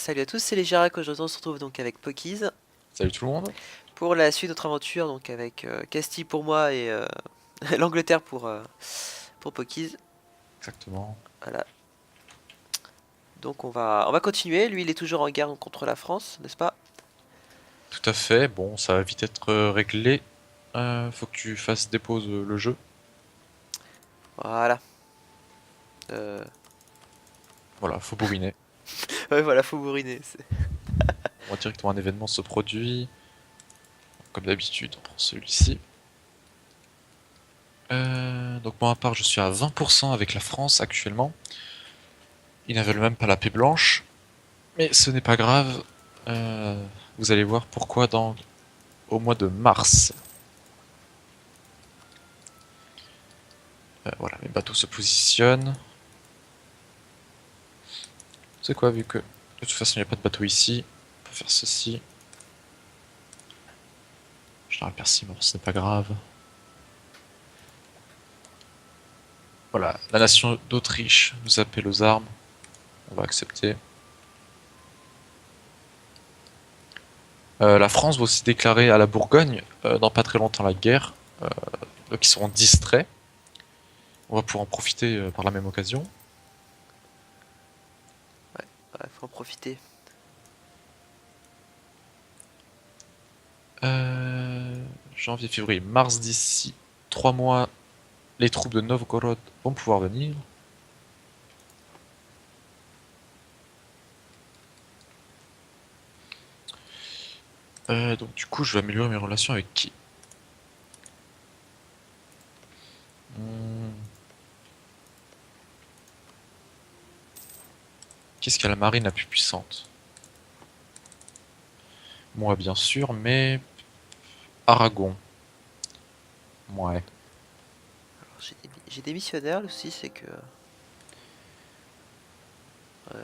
Salut à tous, c'est les Girac. Aujourd'hui on se retrouve donc avec Pokies Salut tout le monde. pour la suite de notre aventure, donc avec Castille pour moi et l'Angleterre pour Pokies. Exactement. Voilà. Donc on va continuer. Lui il est toujours en guerre contre la France, n'est-ce pas? Tout à fait. Bon, ça va vite être réglé. Faut que tu fasses dépose le jeu. Voilà. Euh, Voilà, faut bourriner. Ouais, voilà, faut bourriner. On voit directement un événement se produit. Comme d'habitude, on prend celui-ci. Donc moi à part, je suis à 20% avec la France actuellement. Ils ne veulent même pas la paix blanche. Mais ce n'est pas grave. Vous allez voir pourquoi au mois de mars. Voilà, mes bateaux se positionnent. C'est quoi, vu que de toute façon il n'y a pas de bateau ici, on peut faire ceci. Je la remercie, mais bon, ce n'est pas grave. Voilà, la nation d'Autriche nous appelle aux armes. On va accepter. La France va aussi déclarer à la Bourgogne, dans pas très longtemps, la guerre. Donc ils seront distraits. On va pouvoir en profiter par la même occasion. Ouais, faut en profiter. Janvier, février, mars d'ici 3 mois, les troupes de Novgorod vont pouvoir venir. Donc du coup, je vais améliorer mes relations avec qui? Hmm. Qu'est-ce qui a la marine la plus puissante? Moi, bien sûr, mais Aragon. Ouais. Alors, j'ai des missionnaires aussi, c'est que. Ouais.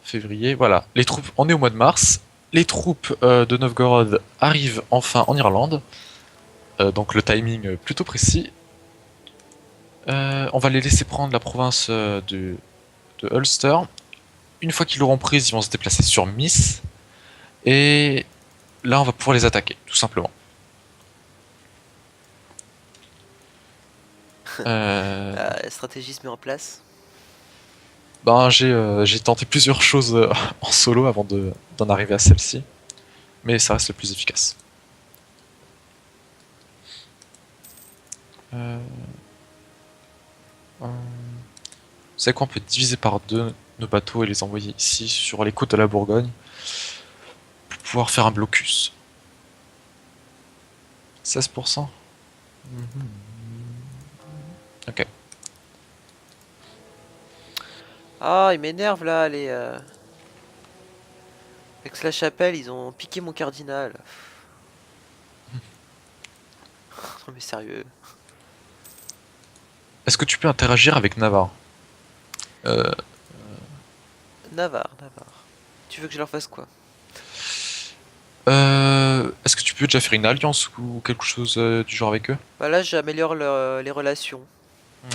Février, voilà. Les troupes, on est au mois de mars. Les troupes de Novgorod arrivent enfin en Irlande. Donc le timing plutôt précis. On va les laisser prendre la province de Ulster. Une fois qu'ils l'auront prise, ils vont se déplacer sur Miss. Et là, on va pouvoir les attaquer, tout simplement. Euh, La stratégie se met en place. ben, j'ai tenté plusieurs choses en solo avant d'en arriver à celle-ci. Mais ça reste le plus efficace. Euh, Vous savez quoi, on peut diviser par deux nos bateaux et les envoyer ici, sur les côtes de la Bourgogne, pour pouvoir faire un blocus. 16%. Ok. Ah, il m'énerve là, Aix-la-Chapelle, ils ont piqué mon cardinal. Non mais sérieux. Est-ce que tu peux interagir avec Navarre? euh, Navarre. Tu veux que je leur fasse quoi? Est-ce que tu peux déjà faire une alliance ou quelque chose du genre avec eux? Bah là, j'améliore les relations.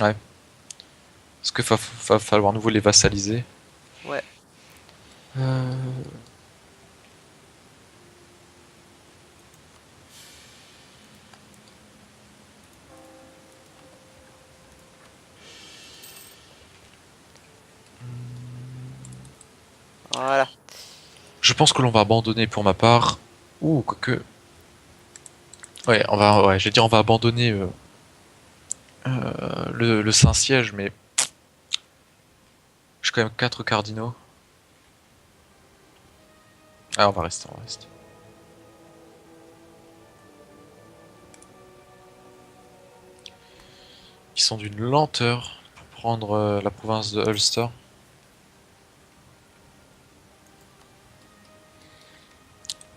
Ouais. Est-ce qu'il va falloir à nouveau les vassaliser? Ouais. euh... Voilà. Je pense que l'on va abandonner pour ma part. Ouh, quoique. Ouais, ouais, j'ai dit on va abandonner le Saint-Siège, mais j'ai quand même 4 cardinaux. Ah, on va rester, on va rester. Ils sont d'une lenteur pour prendre la province de Ulster.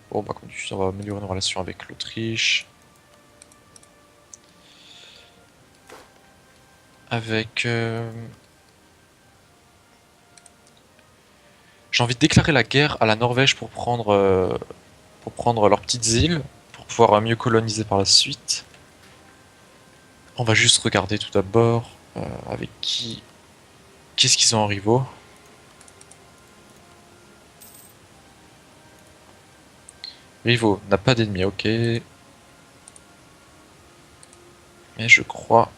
Bon, bah, comme tu on va améliorer nos relations avec l'Autriche. Avec. J'ai envie de déclarer la guerre à la Norvège pour prendre leurs petites îles, pour pouvoir mieux coloniser par la suite. On va juste regarder tout d'abord avec qui... Qu'est-ce qu'ils ont en rivaux. Rivaux n'a pas d'ennemis, ok. Mais je crois...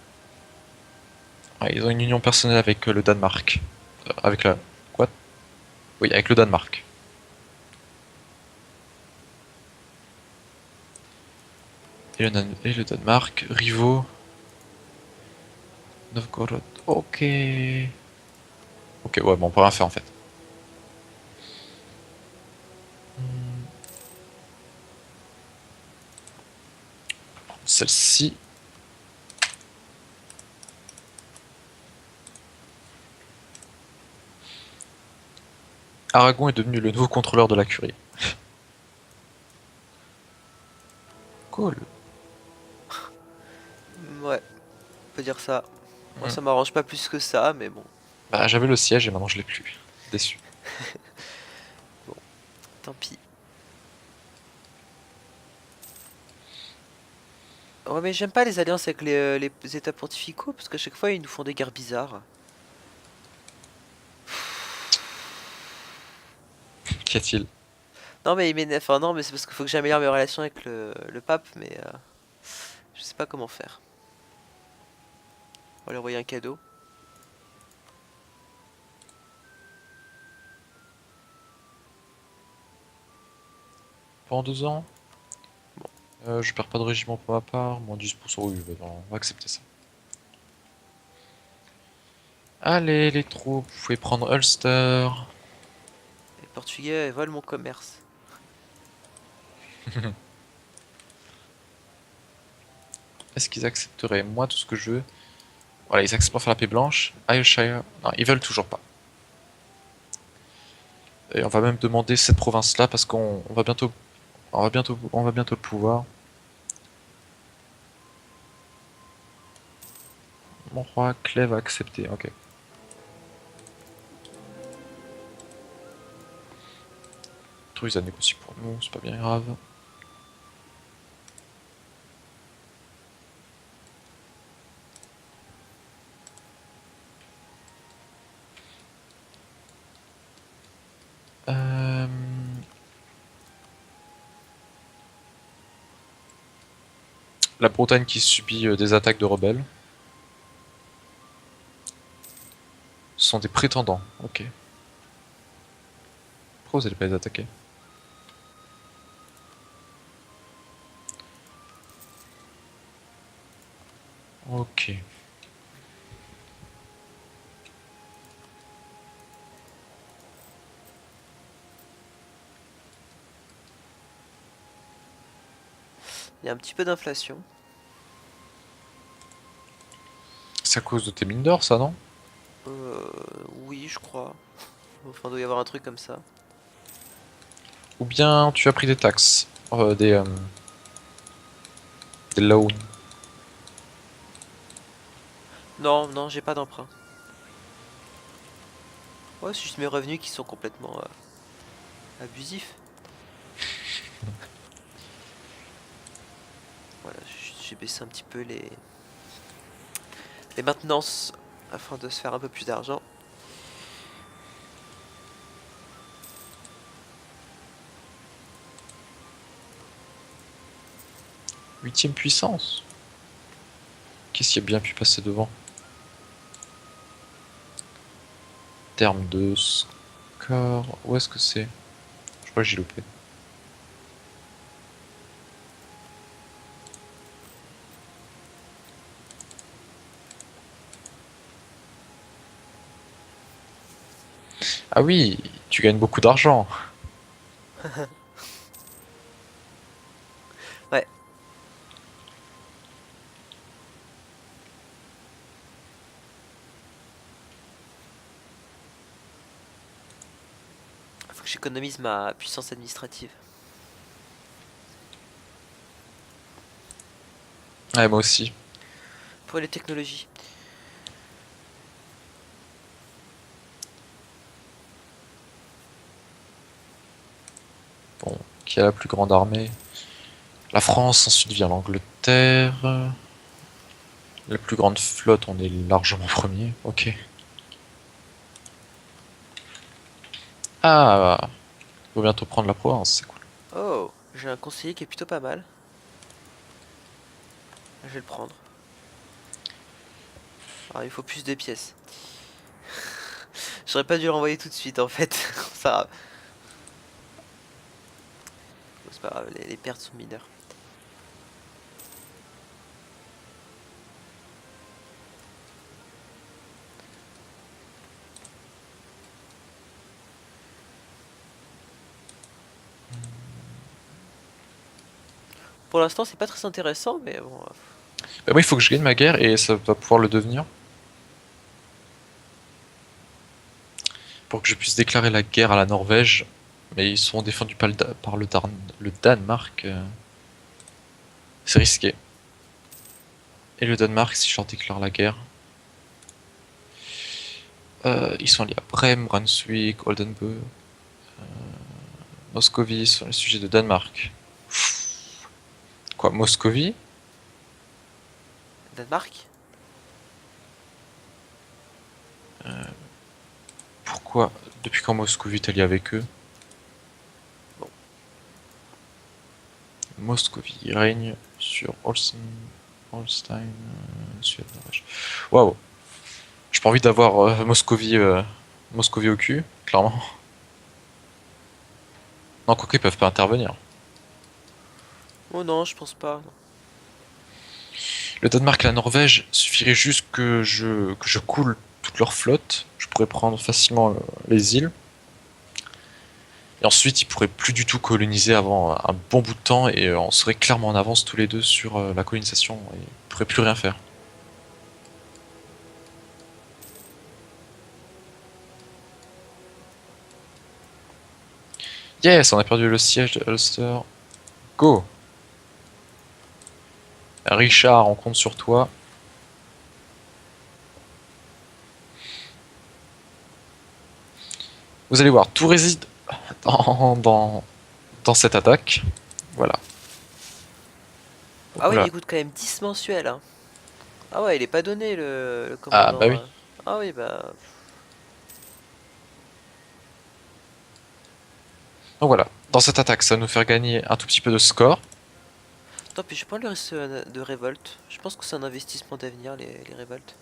Ouais, ils ont une union personnelle avec le Danemark. Avec la... Quoi? Oui, avec le Danemark. Et le Danemark, rivaux... Novgorod, ok. Ok, ouais, bon, on peut rien faire en fait. Hmm, celle-ci. Aragon est devenu le nouveau contrôleur de la curie. Cool. Ouais, on peut dire ça. Moi, Hmm. ça m'arrange pas plus que ça, mais bon, Bah, j'avais le siège et maintenant je l'ai plus. Déçu. bon, tant pis. Ouais, mais j'aime pas les alliances avec les États pontificaux, parce qu'à chaque fois, ils nous font des guerres bizarres. Qu'y a-t-il? Non, mais ils m'énervent. Enfin, non, mais c'est parce qu'il faut que j'améliore mes relations avec le pape, mais je sais pas comment faire. On va lui envoyer un cadeau. Pendant 2 ans? Bon, Je perds pas de régiment pour ma part. Moins 10%, oui, bah, on va accepter ça. Allez, les troupes, vous pouvez prendre Ulster. les Portugais volent mon commerce. Est-ce qu'ils accepteraient moi tout ce que je veux? Voilà, ils acceptent pas faire la paix blanche. Ayrshire, non, ils veulent toujours pas. Et on va même demander cette province-là parce qu'on va bientôt, on va bientôt le pouvoir. Mon roi Clèves a accepté, ok. Truc, ça négocie pour nous, c'est pas bien grave. Euh... La Bretagne qui subit des attaques de rebelles. Ce sont des prétendants, ok. Pourquoi vous allez pas les attaquer? Ok. Il y a un petit peu d'inflation. C'est à cause de tes mines d'or, ça, non? Euh, oui, je crois. Enfin, il doit y avoir un truc comme ça. Ou bien tu as pris des taxes, des loans. Non, non, j'ai pas d'emprunt. Ouais, c'est juste mes revenus qui sont complètement abusifs. Voilà, j'ai baissé un petit peu les maintenances afin de se faire un peu plus d'argent. Huitième puissance. Qu'est-ce qui a bien pu passer devant? Terme de score. Où est-ce que c'est? Je crois que j'ai loupé. Ah oui, tu gagnes beaucoup d'argent. Ouais, faut que j'économise ma puissance administrative. Ouais, moi aussi. Pour les technologies. Bon, qui a la plus grande armée? La France, ensuite vient l'Angleterre. La plus grande flotte, on est largement premier. Ok. Ah, faut bientôt prendre la province, c'est cool. Oh, j'ai un conseiller qui est plutôt pas mal. Je vais le prendre. Alors, il faut plus de pièces. J'aurais pas dû le renvoyer tout de suite en fait. Ça va. Bon, c'est pas grave, les pertes sont mineures. Pour l'instant, c'est pas très intéressant, mais bon. Bah moi, il faut que je gagne ma guerre et ça va pouvoir le devenir. Pour que je puisse déclarer la guerre à la Norvège. Mais ils sont défendus par le Danemark. C'est risqué. Et le Danemark, si je leur déclare la guerre. Ils sont liés à Brême, Brunswick, Oldenburg, Moscovie sur les sujets de Danemark. Quoi, Moscovie? Danemark? Pourquoi? Depuis quand Moscovie est allié avec eux? Bon. Moscovie règne sur Holstein, Suède, Norvège. Waouh! J'ai pas envie d'avoir Moscovie au cul, clairement. Non, quoique ils peuvent pas intervenir. Oh non, je pense pas. Non. Le Danemark et la Norvège, suffirait juste que je coule toute leur flotte. Je pourrais prendre facilement les îles. Et ensuite, ils pourraient plus du tout coloniser avant un bon bout de temps et on serait clairement en avance tous les deux sur la colonisation et ils pourraient plus rien faire. Yes, on a perdu le siège de Ulster. Go! Richard, on compte sur toi. Vous allez voir, tout réside dans cette attaque. Voilà. Ah oui, mais Voilà. il coûte quand même 10 mensuels. Hein. Ah ouais, il est pas donné le Ah bah commandant. oui. Ah oui, bah. Donc voilà. Dans cette attaque, ça va nous faire gagner un tout petit peu de score. Attends, puis je prends le risque de révolte. Je pense que c'est un investissement d'avenir, les révoltes.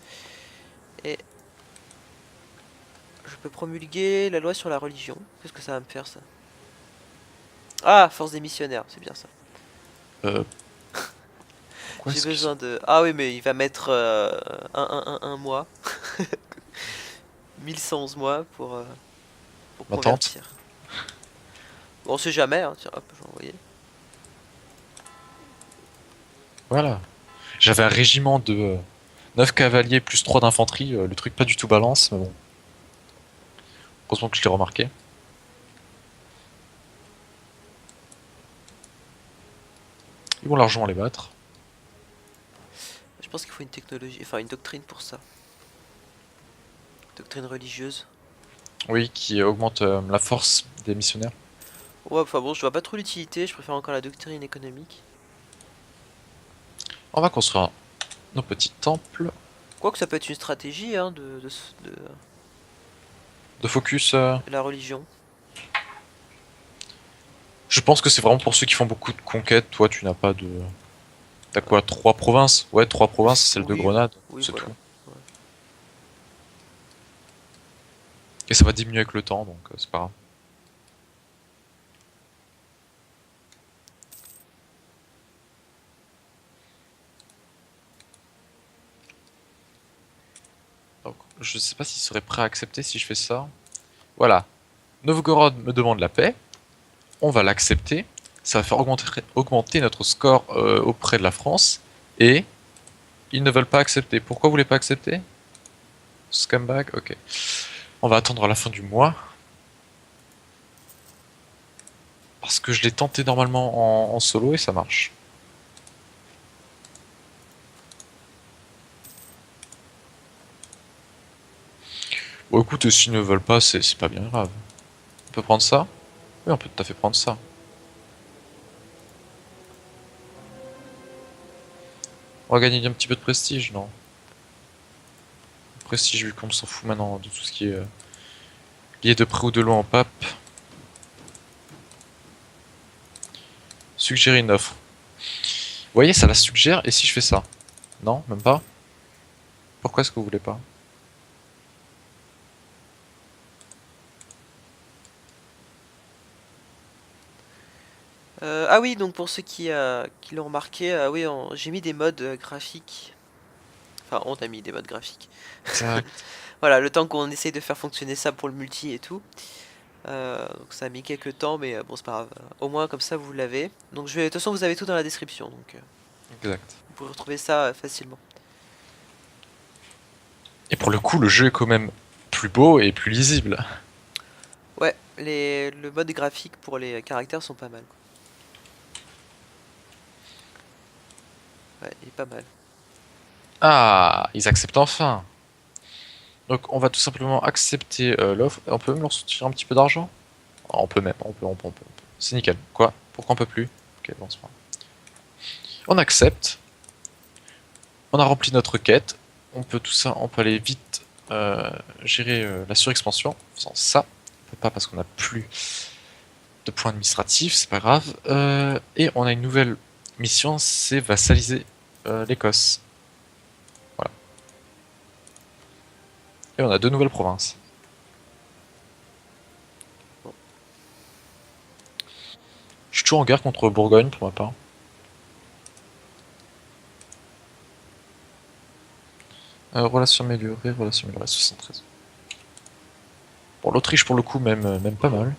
Et je peux promulguer la loi sur la religion. Qu'est-ce que ça va me faire, ça? Ah, force des missionnaires, c'est bien ça. Euh, pourquoi J'ai est-ce qu'ils sont... besoin de... Ah oui, mais il va mettre un mois. 1111 mois pour Ma tante? convertir. Bon, on sait jamais, hein. Tiens, hop, je vais envoyer. Voilà. J'avais un régiment de 9 cavaliers plus 3 d'infanterie. Le truc pas du tout balance, mais bon. Heureusement que je l'ai remarqué. Ils vont largement les battre. Je pense qu'il faut une technologie, enfin une doctrine pour ça. Doctrine religieuse. Oui, qui augmente la force des missionnaires. Ouais, enfin bon, je vois pas trop l'utilité, je préfère encore la doctrine économique. On va construire nos petits temples. Quoique ça peut être une stratégie, hein, de De focus. la religion. Je pense que c'est vraiment pour ceux qui font beaucoup de conquêtes. Toi, tu n'as pas de. T'as quoi? 3 provinces? Ouais, 3 provinces, celle de Oui, Grenade, oui, c'est voilà. tout. Ouais. Et ça va diminuer avec le temps, donc c'est pas grave. Donc, je sais pas s'il serait prêt à accepter si je fais ça. Voilà. Novgorod me demande la paix. On va l'accepter. Ça va faire augmenter notre score auprès de la France. Et ils ne veulent pas accepter. Pourquoi vous voulez pas accepter? Scumbag? Ok. On va attendre la fin du mois. Parce que je l'ai tenté normalement en solo et ça marche. Bon écoute, s'ils ne veulent pas, c'est pas bien grave. On peut prendre ça? Oui, on peut tout à fait prendre ça. On va gagner un petit peu de prestige, non? Prestige, vu qu'on s'en fout maintenant de tout ce qui est lié de près ou de loin en pape. Suggérer une offre. Vous voyez, ça la suggère, et si je fais ça? Non, même pas? Pourquoi est-ce que vous voulez pas? Ah oui, donc pour ceux qui l'ont remarqué, oui, j'ai mis des modes graphiques. Enfin, on a mis des modes graphiques. Exact. Voilà, le temps qu'on essaye de faire fonctionner ça pour le multi et tout. Donc ça a mis quelques temps, mais bon, c'est pas grave. Au moins, comme ça, vous l'avez. Donc, de toute façon, vous avez tout dans la description. Donc, Exact. vous pouvez retrouver ça facilement. Et pour le coup, le jeu est quand même plus beau et plus lisible. Ouais, le mode graphique pour les caractères sont pas mal. Ouais, il est pas mal. Ah, ils acceptent enfin. Donc on va tout simplement accepter l'offre. On peut même leur sortir un petit peu d'argent. On peut même, on peut. C'est nickel. Quoi? Pourquoi on peut plus? Ok, bon, c'est pas grave. On accepte. On a rempli notre quête. On peut tout ça, on peut aller vite gérer la surexpansion en faisant ça. On peut pas parce qu'on a plus de points administratifs, c'est pas grave. Et on a une nouvelle mission, c'est vassaliser l'Écosse. Voilà. Et on a deux nouvelles provinces. Bon. Je suis toujours en guerre contre Bourgogne pour ma part. Relation améliorée, 73. Bon, l'Autriche pour le coup, même pas mal.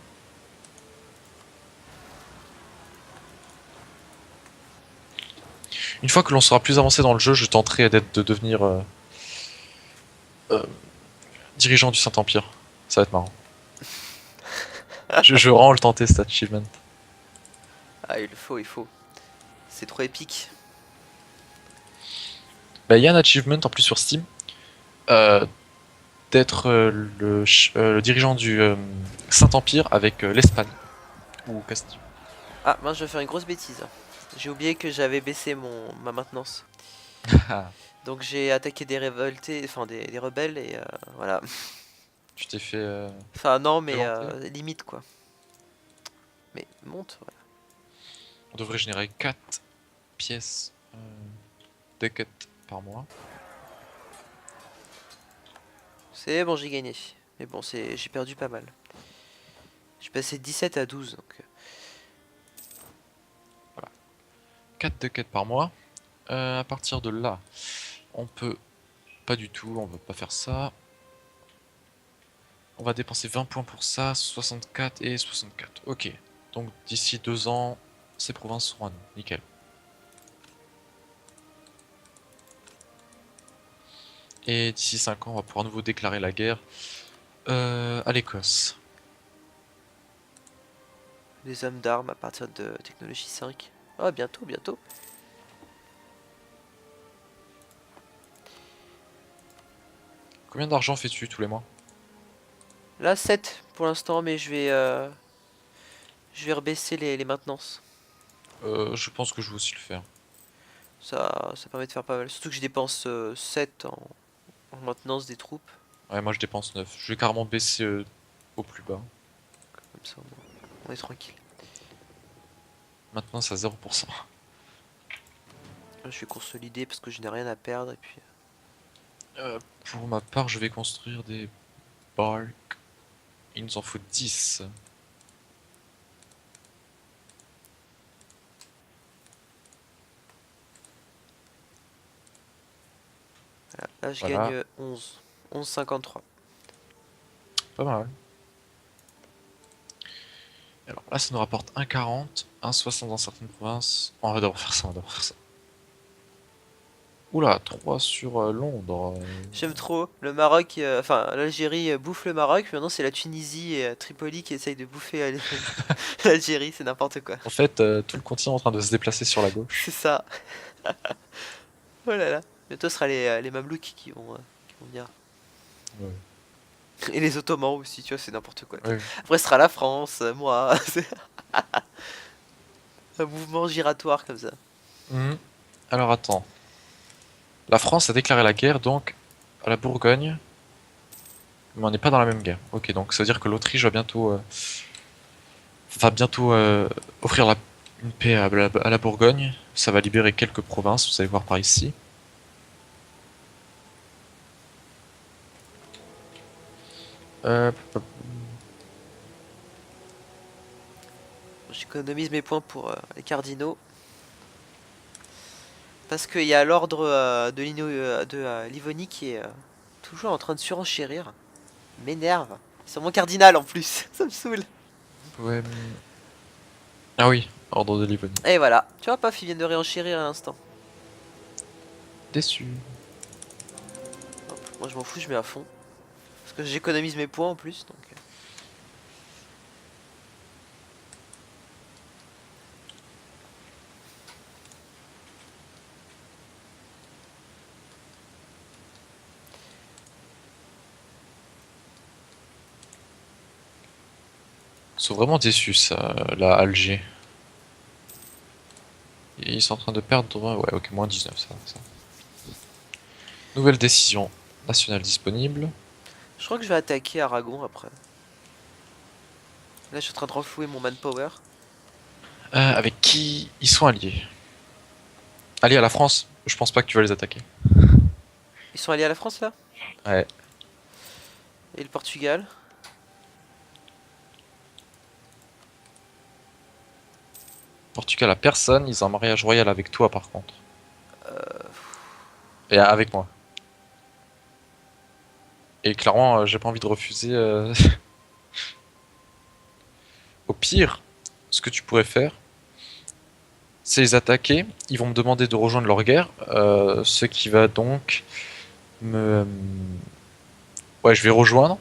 Une fois que l'on sera plus avancé dans le jeu, je tenterai de devenir euh, dirigeant du Saint-Empire. Ça va être marrant. Je rends le tenter cet achievement. Ah, il faut, il faut. C'est trop épique. Bah, il y a un achievement en plus sur Steam euh, d'être le dirigeant du Saint-Empire avec l'Espagne ou Castille. Ah, mince, je vais faire une grosse bêtise. J'ai oublié que j'avais baissé ma maintenance. Donc j'ai attaqué des révoltés, enfin des rebelles et voilà. Tu t'es fait Enfin non, mais violenter. limite quoi. Mais monte, voilà. On devrait générer 4 pièces de quête par mois. C'est bon, j'ai gagné. Mais bon, j'ai perdu pas mal. J'ai passé de 17 à 12 donc. 4 de quête par mois. À partir de là, on peut pas du tout, on va pas faire ça. On va dépenser 20 points pour ça, 64 et 64. Ok. Donc d'ici 2 ans, ces provinces seront à nous. Nickel. Et d'ici 5 ans, on va pouvoir à nouveau déclarer la guerre à l'Écosse. Les hommes d'armes à partir de technologie 5. Ah, bientôt, bientôt. Combien d'argent fais-tu tous les mois? Là, 7 pour l'instant, mais je vais rebaisser les maintenances. Je pense que je vais aussi le faire. Ça permet de faire pas mal. Surtout que je dépense 7 en maintenance des troupes. Ouais, moi je dépense 9. Je vais carrément baisser au plus bas. Comme ça, on est tranquille. Maintenant c'est à 0%. Là, je vais consolider parce que je n'ai rien à perdre. Et puis, Pour ma part, je vais construire des barques. Il nous en faut 10. là, je Voilà, gagne 11. 11,53. pas mal. Alors là, ça nous rapporte 1,40, 1,60 dans certaines provinces. On va devoir faire ça, on va devoir faire ça. Oula, 3 sur Londres. J'aime trop. Le Maroc, enfin l'Algérie bouffe le Maroc. Maintenant, c'est la Tunisie et Tripoli qui essayent de bouffer l'Algérie. C'est n'importe quoi. En fait, tout le continent est en train de se déplacer sur la C'est gauche. ça. Oh là là. Bientôt, ce sera les Mamelouks qui vont venir. Ouais. Et les Ottomans aussi, tu vois, c'est n'importe quoi. Ouais. Après, ce sera la France, moi. C'est un mouvement giratoire comme ça. Mhm. Alors attends. La France a déclaré la guerre donc à la Bourgogne, mais on n'est pas dans la même guerre. Ok, donc ça veut dire que l'Autriche va bientôt offrir une paix à la Bourgogne. Ça va libérer quelques provinces, vous allez voir par ici. Euh, J'économise mes points pour les cardinaux. Parce qu'il y a l'ordre de Livonie qui est toujours en train de surenchérir. M'énerve. C'est mon cardinal en plus. Ça me saoule. ouais. Ah oui, ordre de Livonie. Et voilà. Tu vois, paf, ils viennent de réenchérir à l'instant. Déçu. Hop, moi je m'en fous, je mets à fond. Parce que j'économise mes points en plus. Donc. Ils sont vraiment déçus, ça, là, Alger. Et ils sont en train de perdre. Ouais, ok, moins 19, ça. Nouvelle décision nationale disponible. Je crois que je vais attaquer Aragon après. Là, je suis en train de renflouer mon manpower. Avec qui ils sont alliés? Alliés à la France? Je pense pas que tu vas les attaquer. Ils sont alliés à la France là? Ouais. Et le Portugal? Portugal a personne, ils ont un mariage royal avec toi par contre. Et avec moi. Et clairement, j'ai pas envie de refuser. Au pire, ce que tu pourrais faire, c'est les attaquer. Ils vont me demander de rejoindre leur guerre. Ce qui va donc me. Ouais, je vais rejoindre.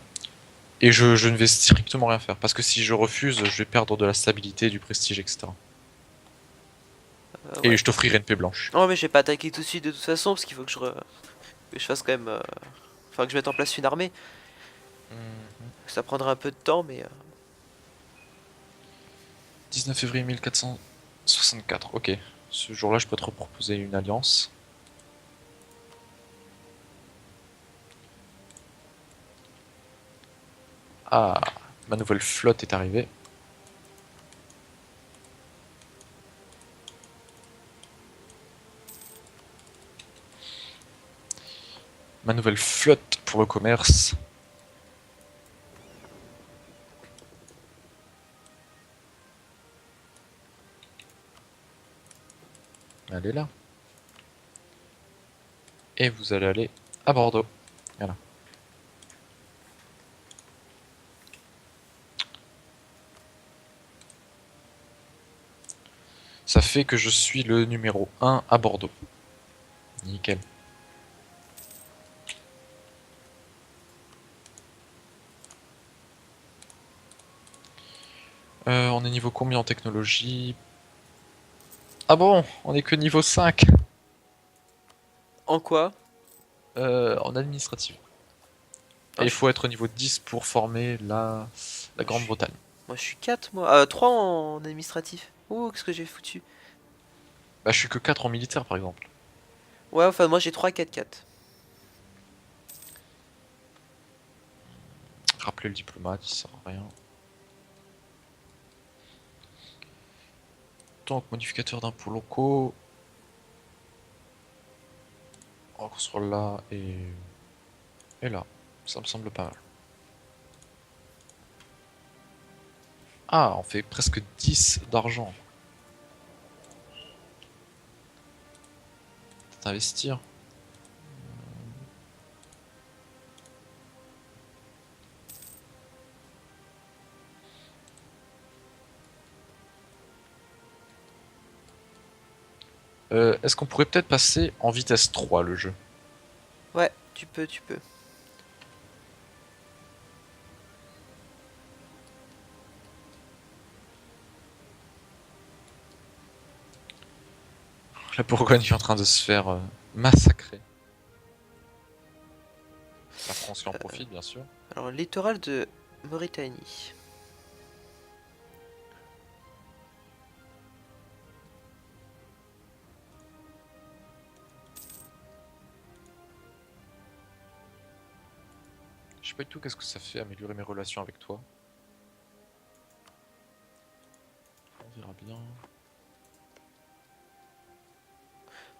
Et je ne vais strictement rien faire. Parce que si je refuse, je vais perdre de la stabilité, du prestige, etc. Et Ouais. je t'offrirai une paix blanche. Non, mais je vais pas attaquer tout de suite de toute façon, parce qu'il faut que je fasse quand même. Enfin, que je mette en place une armée. Ça prendra un peu de temps, mais. 19 février 1464, ok. Ce jour-là, je peux te proposer une alliance. Ah, ma nouvelle flotte est arrivée. Ma nouvelle flotte pour le commerce. Elle est là. Et vous allez aller à Bordeaux. Voilà. Ça fait que je suis le numéro 1 à Bordeaux. Nickel. On est niveau combien en technologie? Ah bon, on est que niveau 5 En quoi? en administratif. Et Ah, il faut être niveau 10 pour former la moi, je suis... Grande-Bretagne. moi, je suis 4 moi. 3 en administratif. Ouh, qu'est-ce que j'ai foutu? Bah, je suis que 4 en militaire par exemple. Ouais, enfin, moi j'ai 3 4. Rappeler le diplomate, il sert à rien. Donc, modificateur d'impôts locaux. On va construire là et là. Ça me semble pas mal. Ah, on fait presque 10 d'argent. Peut-être investir. Est-ce qu'on pourrait peut-être passer en vitesse 3 le jeu? Ouais, tu peux, tu peux. La Bourgogne est en train de se faire massacrer. La France qui en profite, bien sûr. Alors, littoral de Mauritanie. Je sais pas du tout qu'est-ce que ça fait améliorer mes relations avec toi. On verra bien.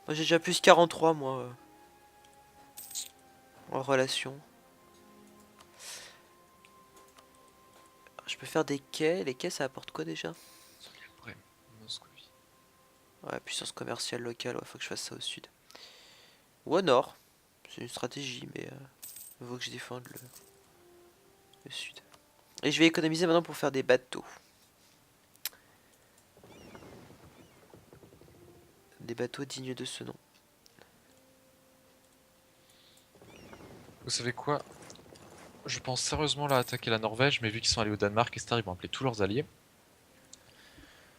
Moi j'ai déjà plus 43 moi en relation. Je peux faire des quais. Les quais ça apporte quoi déjà? Après, Moscovie. Ouais, puissance commerciale locale, ouais, faut que je fasse ça au sud. Ou au nord. C'est une stratégie, mais il faut que je défende le sud. Et je vais économiser maintenant pour faire des bateaux. Des bateaux dignes de ce nom. Vous savez quoi? Je pense sérieusement là attaquer la Norvège, mais vu qu'ils sont allés au Danemark, etc., ils vont appeler tous leurs alliés.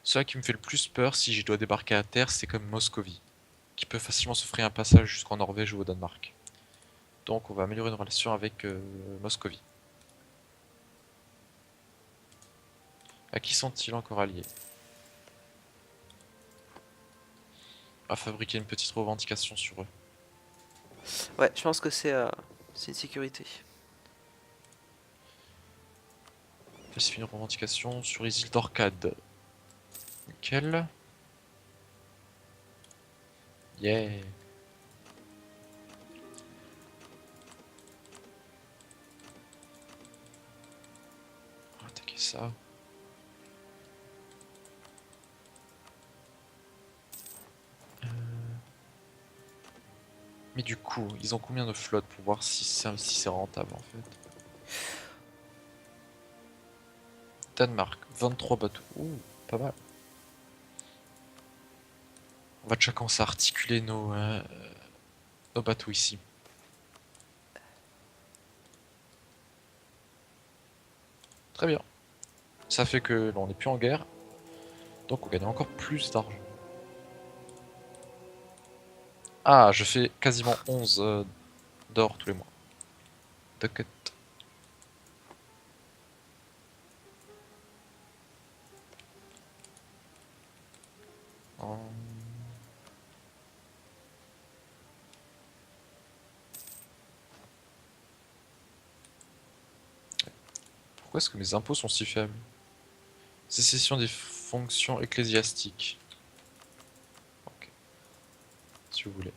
Celui qui me fait le plus peur si j'y dois débarquer à terre, c'est comme Moscovie, qui peut facilement se frayer un passage jusqu'en Norvège ou au Danemark. Donc on va améliorer nos relations avec Moscovie. À qui sont-ils encore alliés? On va fabriquer une petite revendication sur eux. Ouais, je pense que c'est une sécurité. Falsifier une revendication sur les îles d'Orcade. Nickel. Yeah. On va attaquer ça. Mais du coup, ils ont combien de flottes pour voir si c'est rentable en fait? Danemark, 23 bateaux. Ouh, pas mal. On va déjà commencer à articuler nos bateaux ici. Très bien. Ça fait que on n'est plus en guerre. Donc on gagne encore plus d'argent. Ah, je fais quasiment 11 d'or tous les mois. Ducat. Pourquoi est-ce que mes impôts sont si faibles? Sécession des fonctions ecclésiastiques. Ok. Si vous voulez.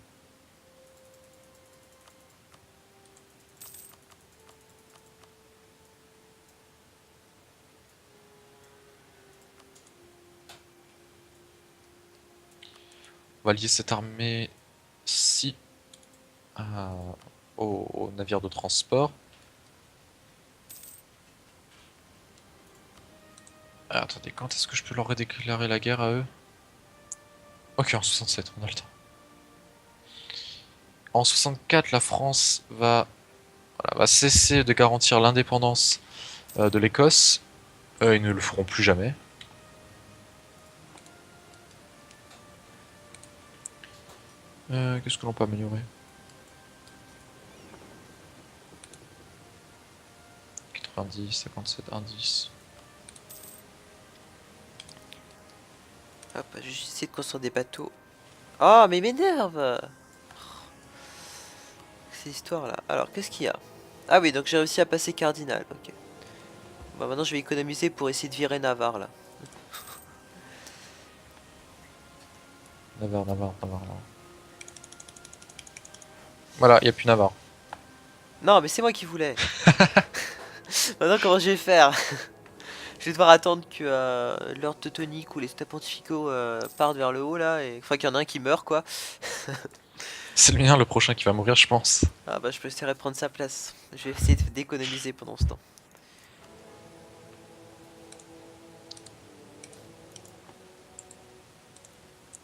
On va lier cette armée-ci au navire de transport. Ah, attendez, quand est-ce que je peux leur déclarer la guerre à eux? Ok, en 67, on a le temps. En 64, la France va cesser de garantir l'indépendance de l'Écosse. Ils ne le feront plus jamais. Qu'est-ce que l'on peut améliorer? 90, 57, indice. Hop, je vais juste essayer de construire des bateaux. Oh, mais il m'énerve! Ces histoires là. Alors, qu'est-ce qu'il y a? Ah oui, donc j'ai réussi à passer cardinal. Ok. Bah maintenant je vais économiser pour essayer de virer Navarre là. Navarre, Navarre, Navarre, Navarre. Voilà, il n'y a plus Navarre. Non, mais c'est moi qui voulais. Maintenant comment je vais faire? Je vais devoir attendre que l'ordre teutonique ou les États pontificaux partent vers le haut là, et enfin qu'il y en a un qui meurt quoi. C'est le mien le prochain qui va mourir, je pense. Ah bah je peux essayer de prendre sa place. Je vais essayer d'économiser pendant ce temps.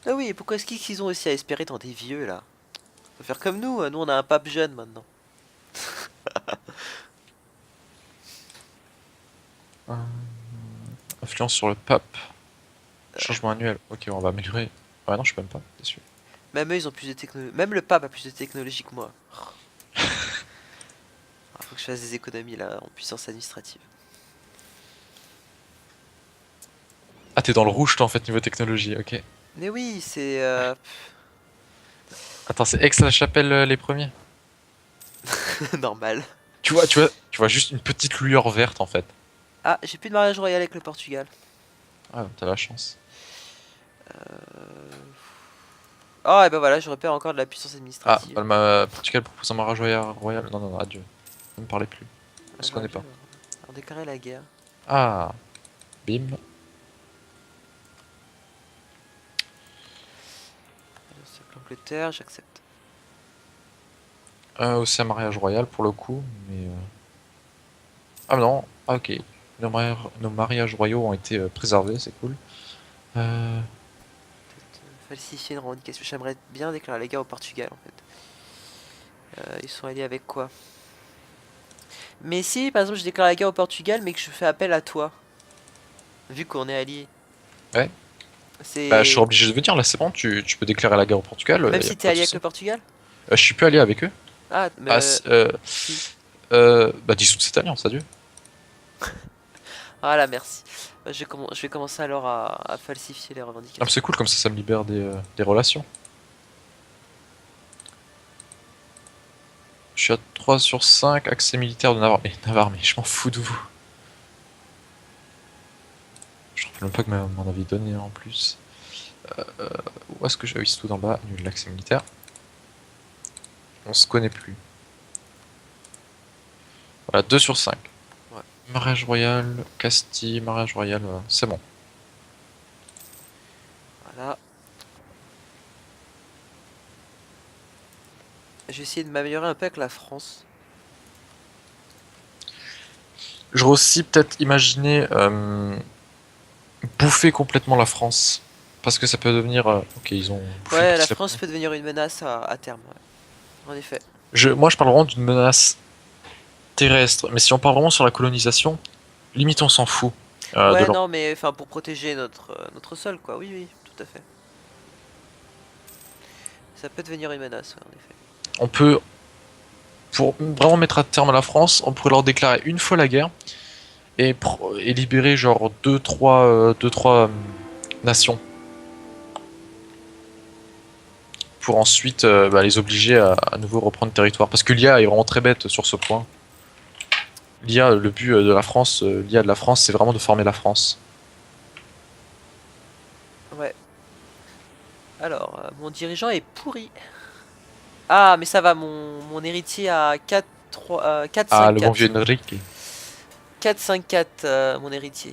Ah oui, et pourquoi est-ce qu'ils ont aussi à espérer dans des vieux là? Faut faire comme nous on a un pape jeune maintenant. Influence sur le pape. Changement annuel. Ok, on va améliorer. Ah non, je peux même pas, déçu. Même eux ils ont plus de technologie. Même le pape a plus de technologie que moi. Ah, faut que je fasse des économies là en puissance administrative. Ah, t'es dans le rouge toi en fait niveau technologie, ok. Mais oui, c'est Attends, c'est Aix-la-Chapelle les premiers? normal. Tu vois Tu vois juste une petite lueur verte en fait. Ah, j'ai plus de mariage royal avec le Portugal. Ah, t'as la chance. Oh, et ben voilà, je repère encore de la puissance Ah, administrative. Portugal propose un mariage royal. Non, non, non, adieu. Ne me parlez plus. On se Alors, connaît Dieu, pas. on déclarait la guerre. Ah, bim. C'est l'Angleterre, j'accepte. Aussi un mariage royal pour le coup, mais. Ah non, ah, ok. Nos mariages royaux ont été préservés, c'est cool. Euh, Peut-être falsifier une revendication. J'aimerais bien déclarer la guerre au Portugal en fait. Ils sont alliés avec quoi? Mais si par exemple je déclare la guerre au Portugal mais que je fais appel à toi, vu qu'on est alliés, ouais. Bah, je suis c'est. obligé de venir là, c'est bon, tu peux déclarer la guerre au Portugal, Même y a si t'es pas de allié avec souci. le Portugal? Je suis plus allié avec eux. Ah, Ah, mais. Si. bah, dissoute cette alliance, adieu. Ah là, merci. Je vais commencer alors à falsifier les Ah, mais revendications. c'est cool, comme ça me libère des relations. Je suis à 3 sur 5, accès militaire de Navarre. Mais Navarre, mais je m'en fous de vous. Je ne rappelle même pas que m'en avis donné en plus. Où est-ce que j'ai tout d'en bas? Nul l'accès militaire. On se connaît plus. Voilà, 2 sur 5. Ouais. Mariage royal, Castille, mariage royal, c'est bon. Voilà. Je vais essayer de m'améliorer un peu avec la France. J'aurais aussi peut-être imaginé bouffer complètement la France. Parce que ça peut devenir. Ok, ils ont bouffé une Ouais, partie la de la France Pologne. peut devenir une menace à terme. Ouais. En effet. Moi, je parle vraiment d'une menace terrestre. Mais si on parle vraiment sur la colonisation, limite on s'en fout de Ouais, leur. non, mais enfin pour protéger notre sol, quoi. Oui, oui, tout à fait. Ça peut devenir une menace, ouais, en effet. On peut, pour vraiment mettre à terme à la France, on pourrait leur déclarer une fois la guerre et libérer genre deux, trois nations pour ensuite bah, les obliger à nouveau reprendre le territoire. Parce que l'IA est vraiment très bête sur ce point. L'IA, le but de la France, l'IA de la France, c'est vraiment de former la France. Ouais. Alors, mon dirigeant est pourri. Ah, mais ça va, mon héritier a 4, 3, 4, Ah, 5, le bon vieux 4. Enrique. 4, 5, 4, mon héritier.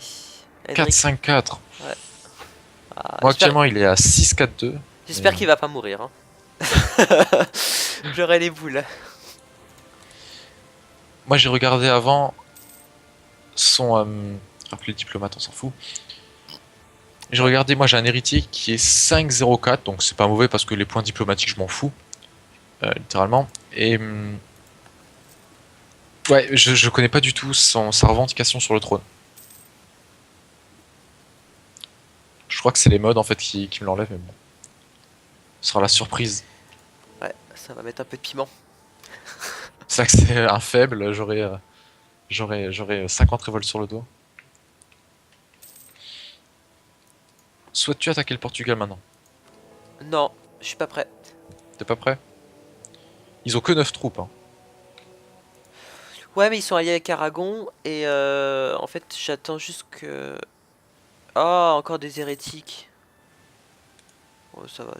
Quatre Henrik. cinq quatre. Ouais. Ah, Moi actuellement il est à 6-4-2. Mais, j'espère qu'il va pas mourir. Hein. J'aurai les boules. moi j'ai regardé avant son. Rappelez le diplomate, on s'en fout. J'ai Ouais. regardé, moi j'ai un héritier qui est 5-0-4, donc c'est pas mauvais parce que les points diplomatiques je m'en fous, littéralement. Et ouais, je connais pas du tout sa revendication sur le trône. Je crois que c'est les modes en fait qui me l'enlèvent, mais bon. Ce sera la surprise. Ouais, ça va mettre un peu de piment. C'est vrai que c'est un faible, j'aurais 50 révoltes sur le dos. Souhaites-tu attaquer le Portugal maintenant? Non, je suis pas prêt. T'es pas prêt? Ils ont que 9 troupes, hein. Ouais, mais ils sont alliés avec Aragon et en fait, j'attends juste que. Oh, encore des hérétiques. Oh, ça va,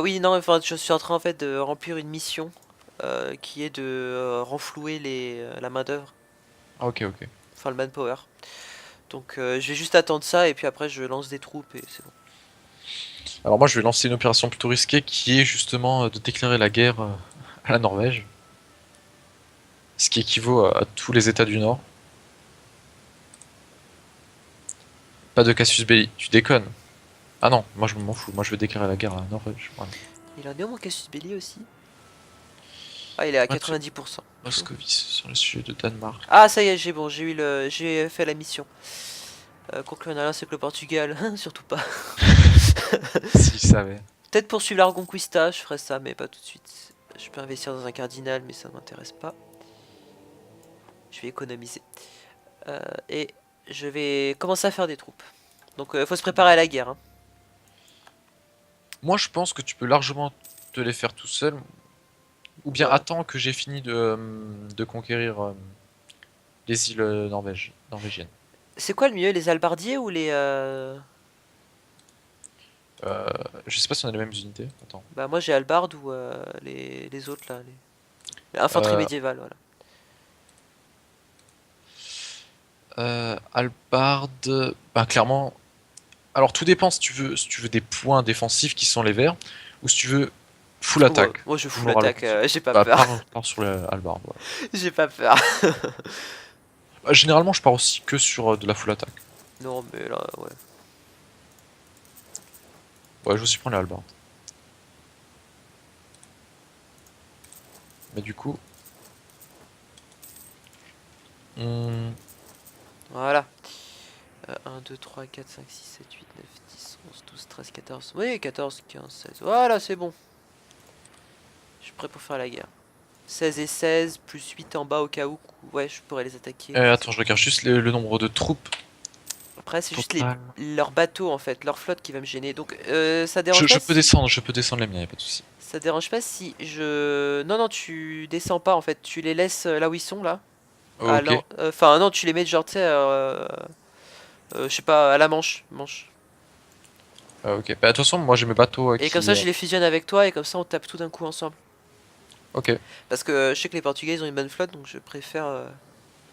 oui, non, enfin, je suis en train en fait de remplir une mission qui est de renflouer la main-d'œuvre, Ah, ok, ok. enfin le manpower. Donc, je vais juste attendre ça et puis après, je lance des troupes et c'est bon. Alors moi je vais lancer une opération plutôt risquée qui est justement de déclarer la guerre à la Norvège. Ce qui équivaut à tous les États du Nord. Pas de casus belli, tu déconnes. Ah non, moi je m'en fous, moi je vais déclarer la guerre à la Norvège. Voilà. Il en est où mon Casus Belli aussi? Ah, il est à Mathieu 90%. Chaud. Moscovici sur le sujet de Danemark. Ah, ça y est, j'ai fait la mission. Conclure une alliance avec le Portugal, surtout pas. S'il savait. Peut-être poursuivre la Reconquista, je ferai ça, mais pas tout de suite. Je peux investir dans un cardinal, mais ça m'intéresse pas. Je vais économiser. Et je vais commencer à faire des troupes. Donc, faut se préparer à la guerre. Hein. Moi je pense que tu peux largement te les faire tout seul. Ou bien Ouais. attends que j'ai fini de conquérir les îles norvégiennes. C'est quoi le mieux, les hallebardiers ou les... Euh, je sais pas si on a les mêmes unités. Attends. Bah moi j'ai hallebarde ou les autres là. Infanterie Euh, médiévale, voilà. Hallebarde, bah clairement. Alors tout dépend si tu veux des points défensifs qui sont les verts, ou si tu veux full Ouais, attaque. moi je Full fous moral l'attaque, offensif. j'ai pas Bah peur. pars sur le hallebarde. Voilà. J'ai pas peur. Bah, généralement je pars aussi que sur de la full attaque. Non mais là, ouais. Ouais, je vais aussi prendre le hallebarde. Mais du coup, on... Voilà. 1, 2, 3, 4, 5, 6, 7, 8, 9, 10, 11, 12, 13, 14. Oui, 14, 15, 16. Voilà, c'est bon. Je suis prêt pour faire la guerre. 16 et 16, plus 8 en bas au cas où. Ouais, je pourrais les attaquer. Attends, je regarde juste le nombre de troupes Après, c'est juste total. leurs bateaux en fait, leur flotte qui va me gêner. Donc, ça dérange pas si. Je peux descendre les miens, y a pas de souci. Ça dérange pas si je. Non, non, tu descends pas en fait. Tu les laisses là où ils sont là. Ok. Enfin, non, tu les mets genre, tu sais, je sais pas, à la manche. Manche. Ok. Bah, de toute façon, moi j'ai mes bateaux Et comme qui. ça, je les fusionne avec toi et comme ça, on tape tout d'un coup ensemble. Ok. Parce que je sais que les Portugais ils ont une bonne flotte donc je préfère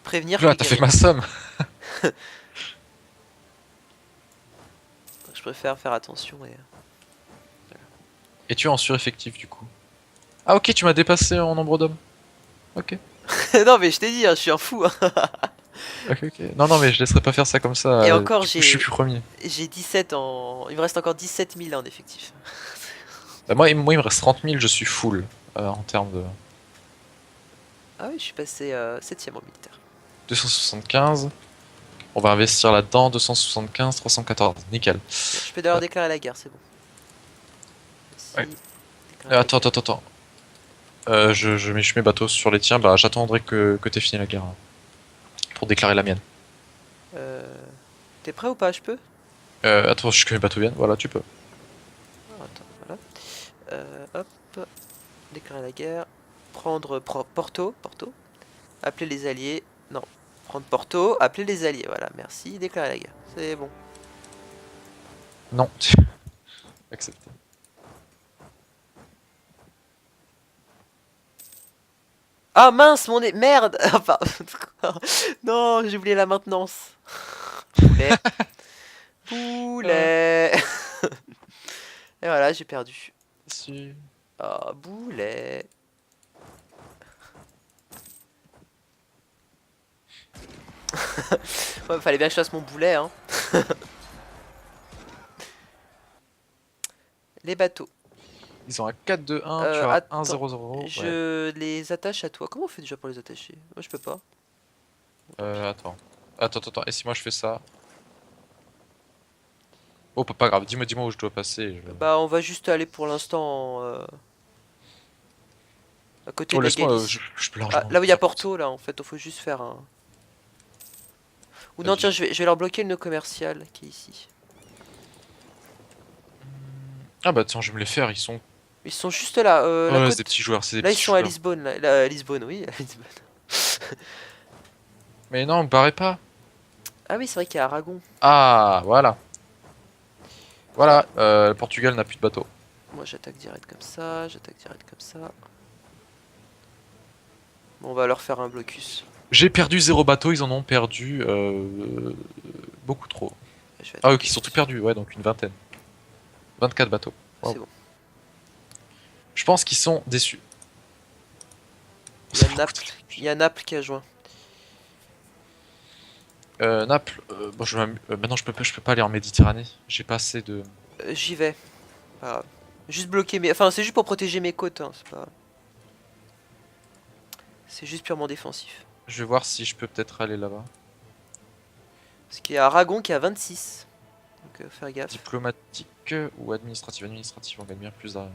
prévenir que Là, t'as fait guérir. ma somme. Je préfère faire attention et. Et tu es en sureffectif du coup. Ah ok, tu m'as dépassé en nombre d'hommes. Ok. Non mais je t'ai dit, hein, je suis un fou, hein. Ok, ok. Non, non, mais je laisserai pas faire ça comme ça. Et encore Du coup, je suis plus premier. j'ai 17 en. Il me reste encore 17 000 en effectif. Bah, moi, il me reste 30 000, je suis full en termes de Ah oui, je suis passé 7ème en militaire. 275. On va investir là-dedans. 275, 314. Nickel. Bon, je peux leur Euh, déclarer la guerre, c'est bon. ouais. Si, déclarer la Attends, guerre. attends, attends. Je mets mes bateaux sur les tiens. Bah, j'attendrai que t'aies fini la guerre pour déclarer la mienne. Euh, T'es prêt ou pas? Je peux? Attends, je que mes bateaux viennent. Voilà, tu peux. Ah, attends, voilà. Hop, déclarer la guerre. Prendre Porto, Porto. Appeler les alliés. Non. Prendre Porto, appeler les alliés. Voilà, merci. Déclarer la guerre. C'est bon. Non. Accepté. Ah mince, Merde. Ah, pardon. Non, j'ai oublié la maintenance. Poulet. Euh, Poulet. Et voilà, j'ai perdu. si. Ah, boulet. Ouais, fallait bien que je fasse mon boulet, hein. Les bateaux. Ils ont un 4-2-1, tu as un Attends. 0-0. Ouais. Je les attache à toi. Comment on fait déjà pour les attacher? Moi, je peux pas. Bon, tant pis. Attends. Attends. Et si moi je fais ça? Oh, pas grave. Dis-moi où je dois passer. Bah, on va juste aller pour l'instant à côté Oh, de la laisse-moi. Galice. Je peux Ah, largement là où il y a faire comme ça. Porto, là, en fait, il faut juste faire un. Ou non, tiens, Vas-y. je vais leur bloquer le nœud commercial qui est ici. Ah bah tiens, je vais me les faire. Ils sont. Ils sont juste là, la Ouais, c'est des côte. petits joueurs. C'est des Là, ils petits sont à joueurs. Lisbonne, là. À Lisbonne, oui, à Lisbonne. Mais non, me barrez pas. Ah oui, c'est vrai qu'il y a Aragon. Ah, voilà. Voilà. Voilà. Le Portugal n'a plus de bateau. Moi, j'attaque direct comme ça, j'attaque direct comme ça. Bon, on va leur faire un blocus. J'ai perdu 0 bateau. Ils en ont perdu beaucoup trop. Je vais Ah, attaquer ok, ils sont tout de tous suite. perdus. Ouais, donc une vingtaine. 24 bateaux. C'est Wow. bon. Je pense qu'ils sont déçus. Il y a C'est beaucoup Naples. de- Il y a Naples qui a joint. Naples, bon, maintenant je peux pas aller en Méditerranée. J'ai pas assez de. J'y vais. Pas grave. Juste bloquer mes. Enfin, c'est juste pour protéger mes côtes, hein, c'est pas. C'est juste purement défensif. Je vais voir si je peux peut-être aller là-bas. Parce qu'il y a Aragon qui a 26. Donc, faire gaffe. Diplomatique ou administrative. Administrative, on gagne bien plus de points.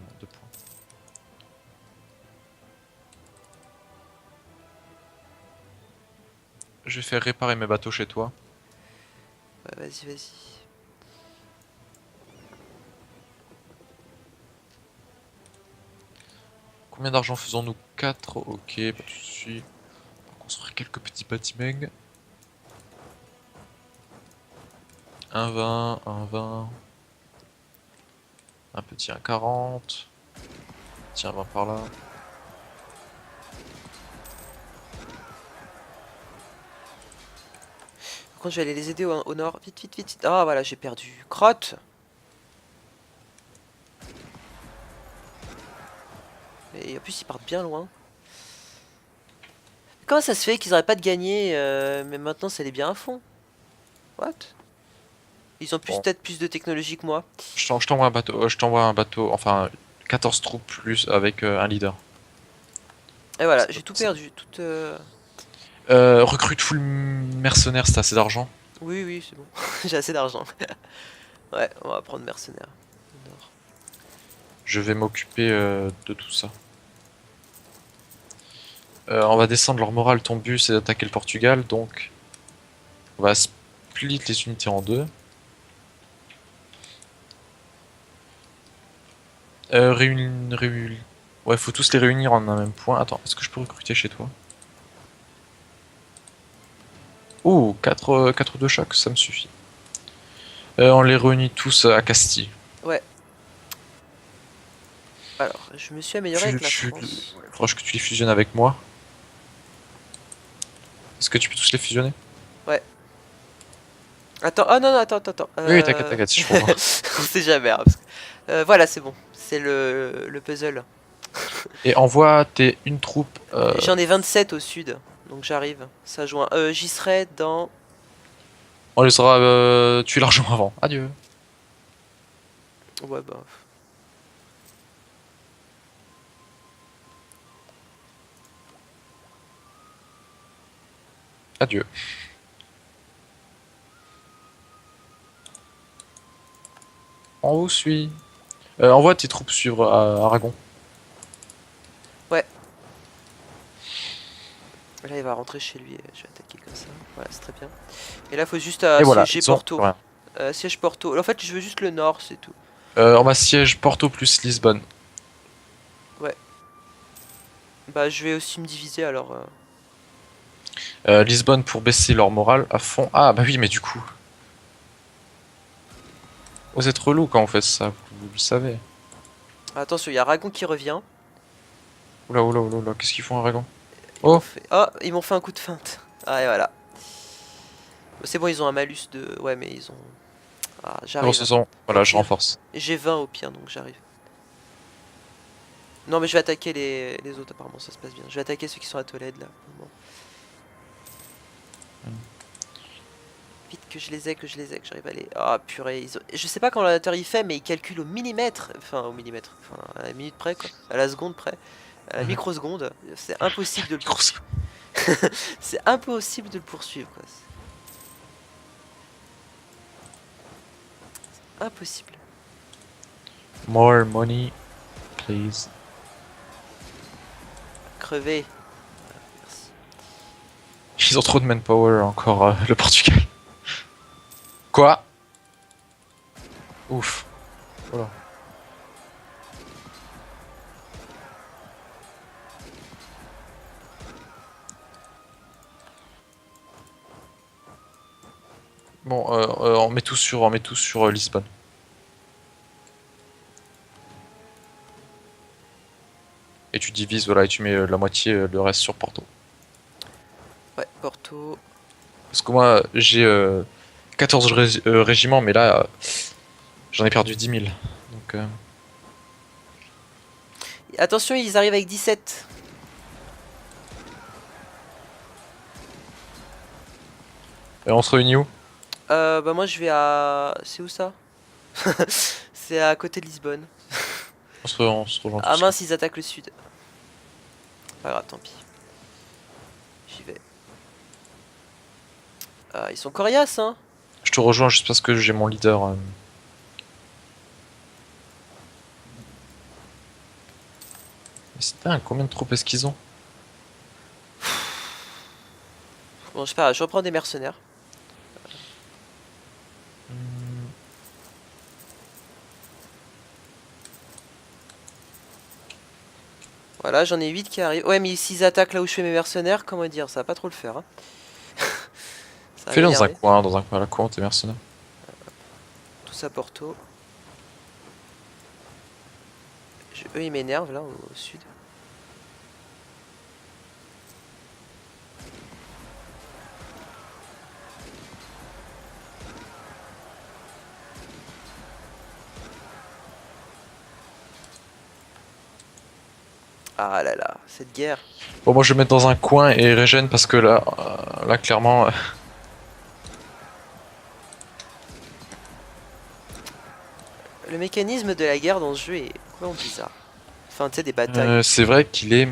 Je vais faire réparer mes bateaux chez toi. Ouais, vas-y, vas-y. Combien d'argent faisons-nous? 4, ok, pas de soucis. On va construire quelques petits bâtiments. Un 20, un 20. Un petit 1,40. Tiens, un 20 par là. Par contre, je vais aller les aider au nord. Vite, vite, vite, vite. Ah, voilà, j'ai perdu. Crotte. Et en plus, ils partent bien loin. Comment ça se fait qu'ils auraient pas de gagner, mais maintenant, ça allait bien à fond? What? Ils ont Bon. peut-être plus de technologie que moi. Je t'envoie un bateau, enfin 14 troupes plus avec un leader. Et voilà, Ça j'ai tout ça- perdu. Recrute full mercenaire, c'est assez d'argent. Oui, oui, c'est bon. J'ai assez d'argent. Ouais, on va prendre mercenaire. Nord. Je vais m'occuper de tout ça. On va descendre leur morale. Ton but c'est d'attaquer le Portugal, donc on va split les unités en deux. Ouais, faut tous les réunir en un même point. Attends, est-ce que je peux recruter chez toi? Oh, 4 de chaque, ça me suffit. On les réunit tous à Castille. Ouais. Alors, je me suis amélioré avec la France. Faudra que tu les fusionnes avec moi. Est-ce que tu peux tous les fusionner? Ouais. Attends, oh non, non, attends. Oui, oui, t'inquiète, si je peux voir. On sait jamais, hein, parce que- voilà, c'est bon. C'est le puzzle. Et envoie une troupe. J'en ai 27 au sud, donc j'arrive. Ça joint. J'y serai dans. On les aura tué l'argent avant. Adieu. Ouais, bah. Adieu. On vous suit. Envoie tes troupes suivre à Aragon. Ouais. Là, il va rentrer chez lui. Je vais attaquer comme ça. Voilà, c'est très bien. Et là, faut juste Et voilà, siéger ils ont Porto. rien. Siège Porto. En fait, je veux juste le nord, c'est tout. On va siège Porto plus Lisbonne. Ouais. Bah, je vais aussi me diviser alors. Lisbonne pour baisser leur morale à fond. Ah bah oui, mais du coup. Vous êtes relou quand on fait ça, vous le savez. Attention, il y a Aragon qui revient. Oula, oula, oula, oula, qu'est-ce qu'ils font Aragon? Ils m'ont Oh, fait... Oh, ils m'ont fait un coup de feinte. Ah, et voilà. C'est bon, ils ont un malus de... Ouais, mais ils ont... Ah, j'arrive. Au voilà, je pire. renforce. J'ai 20 au pire, donc j'arrive. Non, mais je vais attaquer les autres, apparemment, ça se passe bien. Je vais attaquer ceux qui sont à Tolède, là. Bon. Vite que je les ai, que j'arrive à les... Ah, purée. Je sais pas quand l'ordinateur il fait, mais il calcule au millimètre. Enfin, au millimètre. Enfin, à la minute près, quoi. À la seconde près. À la Mhm. microseconde. C'est impossible de le Grosse. poursuivre. C'est impossible de le poursuivre, quoi. C'est impossible. More money, please. Crever. Merci. Ils ont trop de manpower encore, le Portugal. Quoi? Ouf. Voilà. Bon, on met tout sur Lisbonne. Et tu divises, voilà, et tu mets la moitié, le reste sur Porto. Ouais, Porto. Parce que moi, j'ai 14 régiments, mais là, j'en ai perdu 10 000. Donc, Attention, ils arrivent avec 17. on se réunit où? Bah moi je vais à... C'est où ça? C'est à côté de Lisbonne. On se rejoint Ah tous. mince, ils attaquent le sud. Pas grave, tant pis. J'y vais. Ah, ils sont coriaces, hein. Je te rejoins juste parce que j'ai mon leader. Mais c'est dingue, combien de troupes est-ce qu'ils ont? Bon, je sais pas, je reprends des mercenaires. Hmm. Voilà, j'en ai 8 qui arrivent. Ouais, mais s'ils attaquent là où je fais mes mercenaires, comment dire, ça va pas trop le faire. Hein. Ça va Fais-le m'énerver. dans un coin à la cour, tes mercenaires. Tous à Porto. Eux, ils m'énervent là au sud. Ah là là, cette guerre. Bon, moi je vais mettre dans un coin et régène parce que là, là clairement, Le mécanisme de la guerre dans ce jeu est complètement bizarre. Enfin, tu sais, des batailles. c'est vrai qu'il est,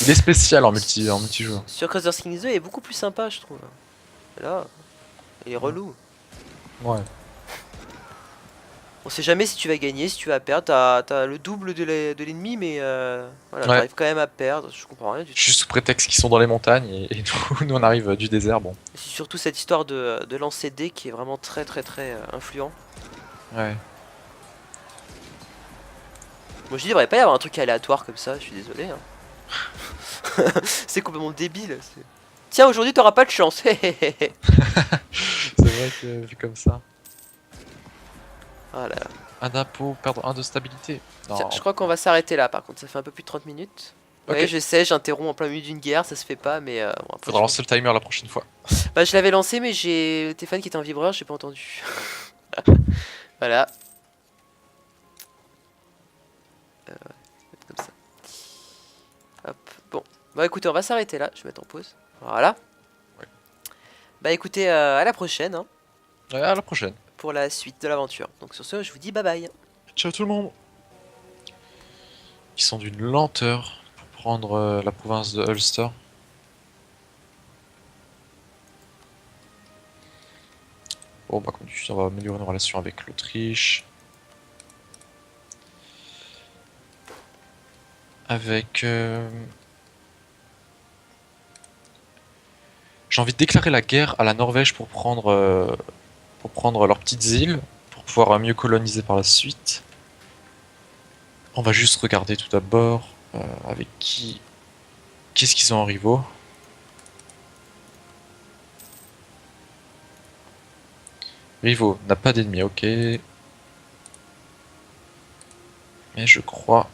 il est spécial en multijoueur. Sur Crusader Kings 2, il est beaucoup plus sympa, je trouve. Là, il est relou. Ouais. On sait jamais si tu vas gagner, si tu vas perdre. T'as le double de l'ennemi, mais voilà, Ouais. t'arrives quand même à perdre. Je comprends rien du tout. Juste sous prétexte qu'ils sont dans les montagnes et nous on arrive du désert, bon. C'est surtout cette histoire de lancer de dés qui est vraiment très très très influent. Ouais. Moi je dis, il devrait pas y avoir un truc aléatoire comme ça, je suis désolé. Hein. C'est complètement débile. Tiens, aujourd'hui t'auras pas de chance. C'est vrai que vu comme ça. Ah là là. Un d'impôt, perdre un de stabilité. Tiens, Non. je crois qu'on va s'arrêter là par contre, ça fait un peu plus de 30 minutes. Ouais, Ok. je sais, j'interromps en plein milieu d'une guerre, ça se fait pas, mais bon, après, Faudra lancer le timer la prochaine fois. Bah, je l'avais lancé, mais j'ai le téléphone qui était en vibreur, j'ai pas entendu. Voilà, comme ça. Hop, bon. Bah écoutez, on va s'arrêter là, je vais mettre en pause. Voilà. Ouais. Bah écoutez, à la prochaine hein, Ouais, à la prochaine. pour la suite de l'aventure. Donc sur ce, je vous dis bye bye. Ciao tout le monde. Ils sont d'une lenteur pour prendre la province de Ulster. Bon bah comme tu sais, on va améliorer nos relations avec l'Autriche. Avec... J'ai envie de déclarer la guerre à la Norvège pour prendre leurs petites îles, pour pouvoir mieux coloniser par la suite. On va juste regarder tout d'abord avec qui... Qu'est-ce qu'ils ont en rivaux. Rivaux, n'a pas d'ennemis, ok. Mais je crois...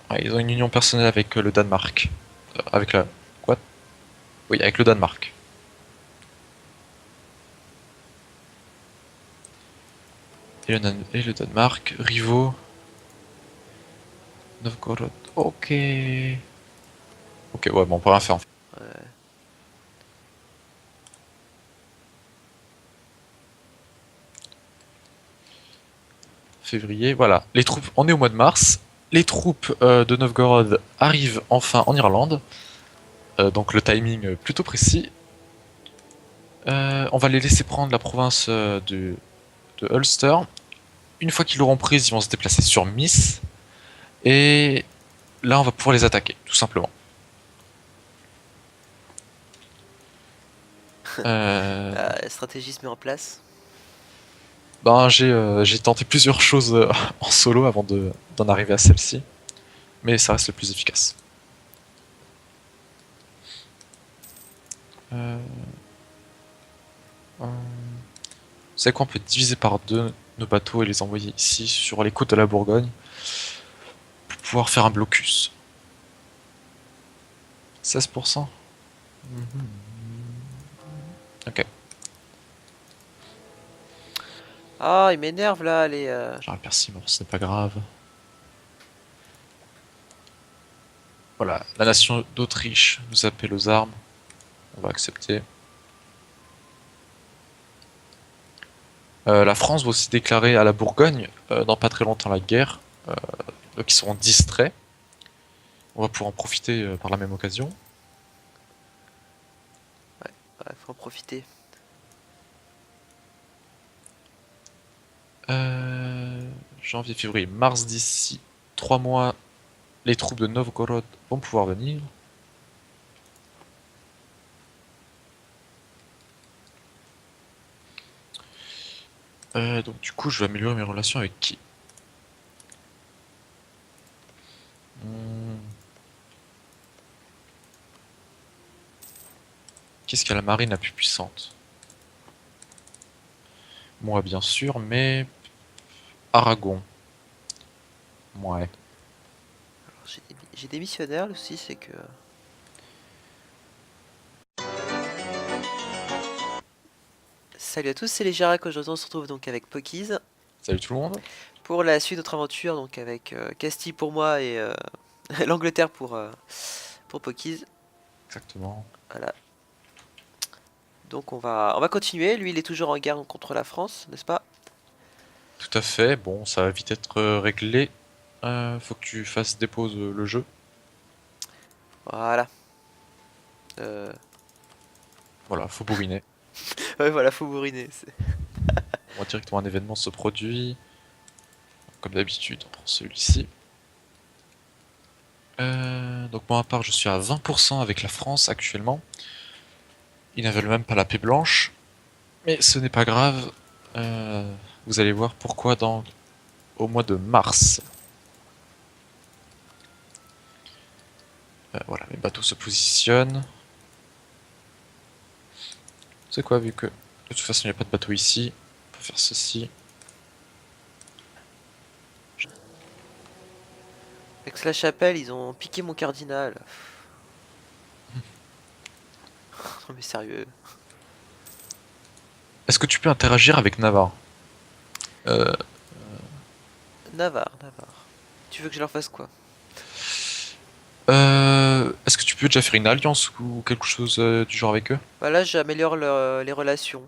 Ouais, ils ont une union personnelle avec le Danemark. Avec la... Quoi? Oui, avec le Danemark. Et le Danemark, rivaux... Novgorod, ok. Ok, ouais, bon, on peut rien faire en fait. Ouais. Février, voilà. Les troupes, on est au mois de mars. Les troupes de Novgorod arrivent enfin en Irlande. Donc le timing plutôt précis. On va les laisser prendre la province de Ulster. Une fois qu'ils l'auront prise, ils vont se déplacer sur Miss. Et là, on va pouvoir les attaquer, tout simplement. Euh, La stratégie se met en place. ben, j'ai tenté plusieurs choses en solo avant d'en arriver à celle-ci. Mais ça reste le plus efficace. Euh, Vous savez quoi, on peut diviser par deux nos bateaux et les envoyer ici, sur les côtes de la Bourgogne, pour pouvoir faire un blocus. 16%. Mhm. Ok, Ah, il m'énerve là, les... j'ai un persil mort, ce n'est pas grave. Voilà, la nation d'Autriche nous appelle aux armes. On va accepter. La France va aussi déclarer à la Bourgogne, dans pas très longtemps, la guerre. Donc ils seront distraits. On va pouvoir en profiter par la même occasion. Ouais, faut en profiter. Janvier, février, mars d'ici 3 mois, les troupes de Novgorod vont pouvoir venir. Donc du coup, je vais améliorer mes relations avec qui? Qu'est-ce qui a la marine la plus puissante? Moi, bien sûr, mais Aragon. Ouais. Alors, j'ai des missionnaires, le souci c'est que... Salut à tous, c'est les Girac, aujourd'hui on se retrouve donc avec Pokies Salut tout le monde. pour la suite de notre aventure, donc avec Castille pour moi et l'Angleterre pour Pokies. Exactement. Voilà. Donc on va continuer, lui il est toujours en guerre contre la France, n'est-ce pas? Tout à fait. Bon, ça va vite être réglé. Faut que tu fasses dépose le jeu. Voilà. Euh... Voilà, faut bourriner. Ouais voilà, faut bourriner. On voit directement un événement se produit. Comme d'habitude, on prend celui-ci. Donc moi à part, je suis à 20% avec la France actuellement. Ils ne veulent même pas la paix blanche. Mais ce n'est pas grave. Vous allez voir pourquoi au mois de mars. Voilà, mes bateaux se positionnent. C'est quoi, vu que de toute façon il n'y a pas de bateau ici, on peut faire ceci. Aix-la-Chapelle, ils ont piqué mon cardinal. Non mais sérieux. Est-ce que tu peux interagir avec Navarre? Navarre. Tu veux que je leur fasse quoi? Est-ce que tu peux déjà faire une alliance ou quelque chose du genre avec eux? Bah là j'améliore les relations.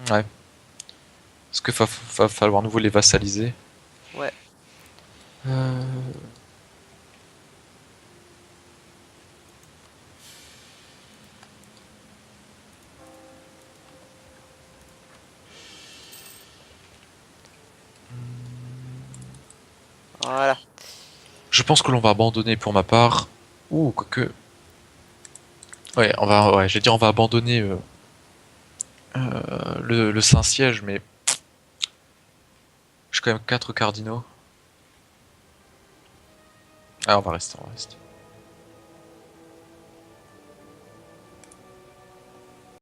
Ouais. Est-ce qu'il va falloir à nouveau les vassaliser? Ouais. Euh, Voilà. Je pense que l'on va abandonner pour ma part. Ouh, quoique. Ouais, ouais, j'allais dire on va abandonner le Saint-Siège, mais j'ai quand même 4 cardinaux. Ah, on va rester.